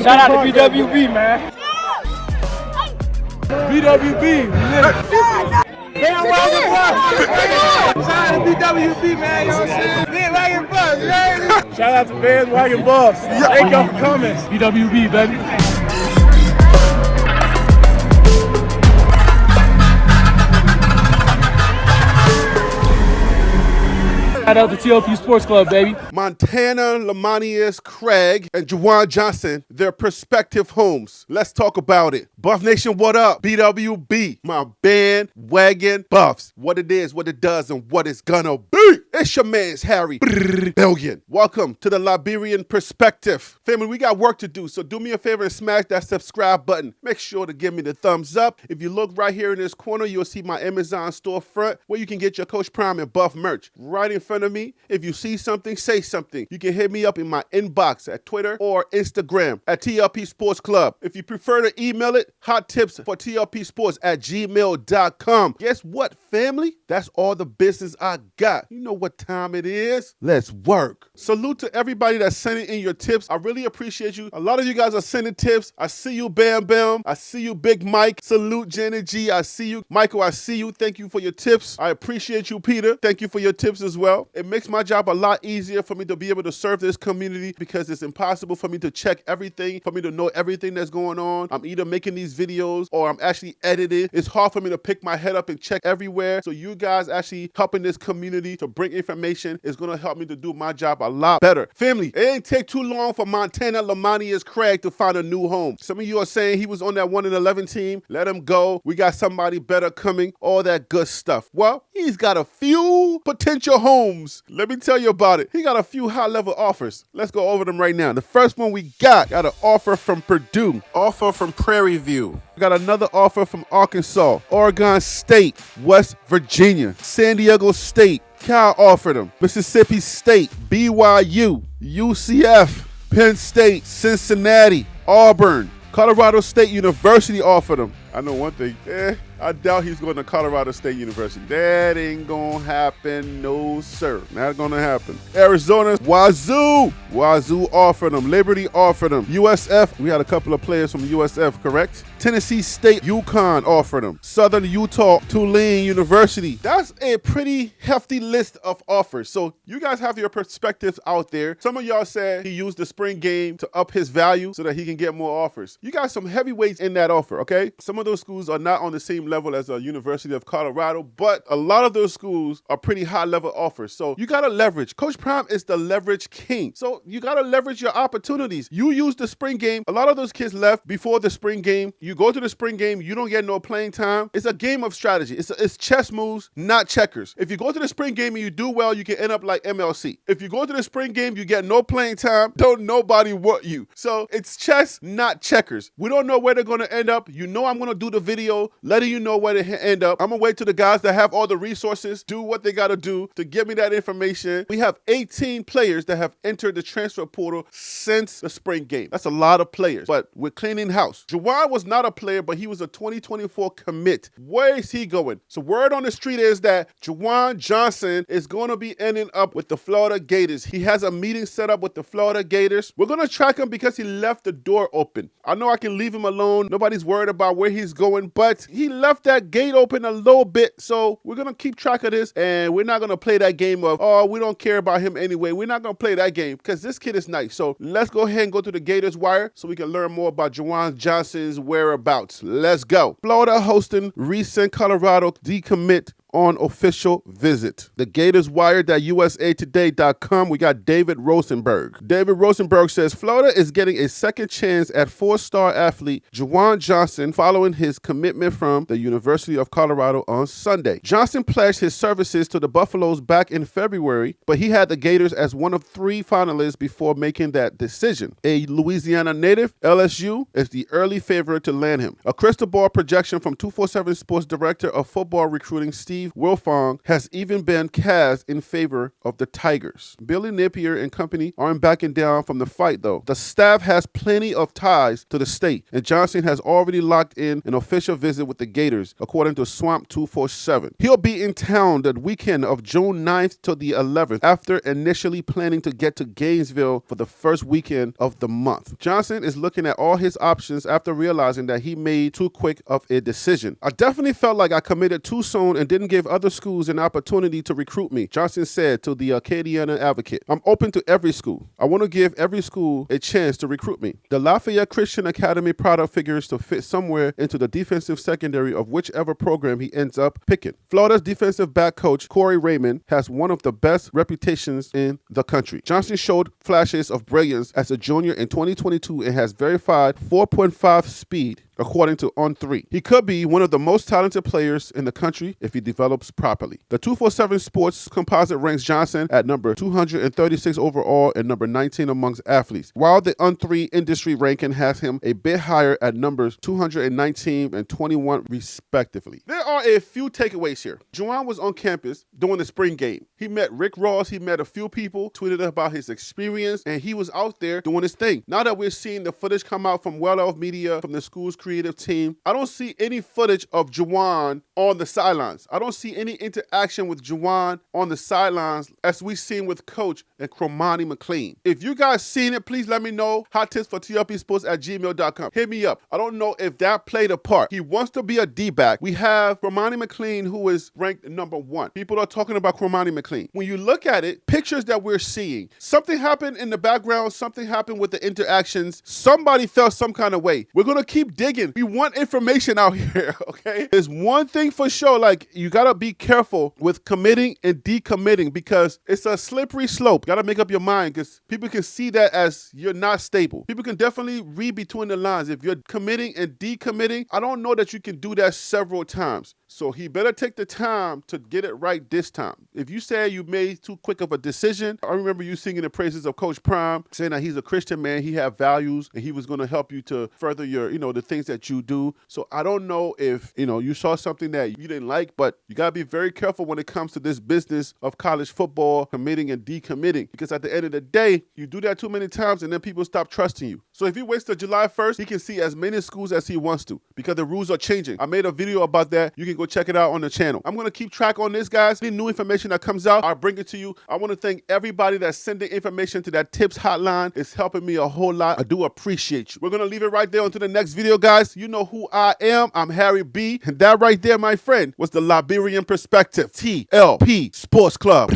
Shout out to BWB, man. BWB. Bandwagon Buffs. Shout out to BWB, man. You know what I'm saying? Bandwagon Buffs, man. Shout out to Bandwagon Buffs. Thank y'all for coming. BWB, baby. Shout out to TLP Sports Club, baby. Montana, Lemonious-Craig, and JuJuan Johnson, their prospective homes. Let's talk about it. Buff Nation, what up? BWB, my bandwagon Buffs. What it is, what it does, and what it's gonna be. It's your man's Harry Billion. Welcome to the Liberian Perspective. Family, we got work to do, so do me a favor and smash that subscribe button. Make sure to give me the thumbs up. If you look right here in this corner, you'll see my Amazon storefront where you can get your Coach Prime and Buff merch. Right in front of me. If you see something, say something. You can hit me up in my inbox at Twitter or Instagram at TLP Sports Club. If you prefer to email it, hot tips for TLP Sports at gmail.com. Guess what, family? That's all the business I got. You know what time it is? Let's work. Salute to everybody that's sending in your tips. I really appreciate you. A lot of you guys are sending tips. I see you, Bam Bam. I see you, Big Mike. Salute, Janet G. I see you. Michael, I see you. Thank you for your tips. I appreciate you, Peter. Thank you for your tips as well. It makes my job a lot easier for me to be able to serve this community because it's impossible for me to check everything, for me to know everything that's going on. I'm either making these videos or I'm actually editing. It's hard for me to pick my head up and check everywhere. So you guys actually helping this community to bring information is going to help me to do my job a lot better. Family, it ain't take too long for Montana Lemonious-Craig to find a new home. Some of you are saying he was on that 1-11 team. Let him go. We got somebody better coming. All that good stuff. Well, he's got a few potential homes. Let me tell you about it. He got a few high-level offers. Let's go over them right now. The first one we got an offer from Purdue, offer from Prairie View. We got another offer from Arkansas, Oregon State, West Virginia, San Diego State. Cal offered him. Mississippi State, BYU, UCF, Penn State, Cincinnati, Auburn, Colorado State University offered him. I know one thing, I doubt he's going to Colorado State University. That ain't going to happen, no sir. Not going to happen. Arizona, Wazoo offered him. Liberty offered him. USF, we had a couple of players from USF, correct? Tennessee State, UConn offered him. Southern Utah, Tulane University. That's a pretty hefty list of offers. So you guys have your perspectives out there. Some of y'all said he used the spring game to up his value so that he can get more offers. You got some heavyweights in that offer, okay? Some of those schools are not on the same level as the University of Colorado, but a lot of those schools are pretty high level offers. So you got to leverage. Coach Prime is the leverage king. So you got to leverage your opportunities. You use the spring game. A lot of those kids left before the spring game. You go to the spring game, you don't get no playing time. It's a game of strategy. It's chess moves, not checkers. If you go to the spring game and you do well, you can end up like MLC. If you go to the spring game, you get no playing time, don't nobody want you. So it's chess, not checkers. We don't know where they're going to end up. You know I'm going to do the video letting you know where they end up. I'm going to wait till the guys that have all the resources do what they got to do to give me that information. We have 18 players that have entered the transfer portal since the spring game. That's a lot of players, but we're cleaning house. JuJuan was not a player, but he was a 2024 commit. Where is he going? So word on the street is that JuJuan Johnson is going to be ending up with the Florida Gators. He has a meeting set up with the Florida Gators. We're going to track him because he left the door open. I know I can leave him alone. Nobody's worried about where he's going, but he left that gate open a little bit. So we're going to keep track of this, and we're not going to play that game of, oh, we don't care about him anyway. We're not going to play that game because this kid is nice. So let's go ahead and go to the Gators wire so we can learn more about JuJuan Johnson's whereabouts. Let's go. Florida hosting recent Colorado decommit on official visit. The Gators wired at usatoday.com. We got David Rosenberg. David Rosenberg says Florida is getting a second chance at four-star athlete JuJuan Johnson following his commitment from the University of Colorado on Sunday. Johnson pledged his services to the Buffaloes back in February, but he had the Gators as one of 3 finalists before making that decision. A Louisiana native, LSU is the early favorite to land him. A crystal ball projection from 247 Sports Director of Football Recruiting Steve Steve Wilfong has even been cast in favor of the Tigers. Billy Napier and company aren't backing down from the fight, though. The staff has plenty of ties to the state, and Johnson has already locked in an official visit with the Gators, according to Swamp 247. He'll be in town the weekend of June 9th to the 11th, after initially planning to get to Gainesville for the first weekend of the month. Johnson is looking at all his options after realizing that he made too quick of a decision. I definitely felt like I committed too soon and didn't give other schools an opportunity to recruit me, Johnson said to the Acadiana Advocate. I'm open to every school. I want to give every school a chance to recruit me. The Lafayette Christian Academy product figures to fit somewhere into the defensive secondary of whichever program he ends up picking. Florida's defensive back coach, Corey Raymond, has one of the best reputations in the country. Johnson showed flashes of brilliance as a junior in 2022 and has verified 4.5 speed, according to On3. He could be one of the most talented players in the country if he develops properly. The 247 Sports composite ranks Johnson at number 236 overall and number 19 amongst athletes, while the On3 industry ranking has him a bit higher at numbers 219 and 21 respectively. There are a few takeaways here. JuJuan was on campus during the spring game. He met Rick Ross, he met a few people, tweeted about his experience, and he was out there doing his thing. Now that we're seeing the footage come out from Well Off Media, from the school's creative team, I don't see any footage of JuJuan on the sidelines. I don't see any interaction with JuJuan on the sidelines as we've seen with Coach and Cromani McLean. If you guys seen it, please let me know. hottipsfortlpsports@gmail.com. Hit me up. I don't know if that played a part. He wants to be a D-back. We have Cromani McLean, who is ranked number 1. People are talking about Cromani McLean. When you look at it, pictures that we're seeing, something happened in the background, something happened with the interactions. Somebody felt some kind of way. We're going to keep digging. We want information out here, okay? There's one thing for sure, like, you got to be careful with committing and decommitting because it's a slippery slope. You got to make up your mind because people can see that as you're not stable. People can definitely read between the lines. If you're committing and decommitting, I don't know that you can do that several times. So he better take the time to get it right this time. If you say you made too quick of a decision, I remember you singing the praises of Coach Prime, saying that he's a Christian man, he had values, and he was going to help you to further your, the things that you do. So I don't know if, you saw something that you didn't like, but you got to be very careful when it comes to this business of college football, committing and decommitting, because at the end of the day, you do that too many times and then people stop trusting you. So if he waits till July 1st, he can see as many schools as he wants to because the rules are changing. I made a video about that. You can go check it out on the channel. I'm going to keep track on this, guys. Any new information that comes out, I'll bring it to you. I want to thank everybody that's sending information to that tips hotline. It's helping me a whole lot. I do appreciate you. We're going to leave it right there until the next video, guys. You know who I am. I'm Harry B. And that right there, my friend, was the Liberian Perspective, TLP Sports Club.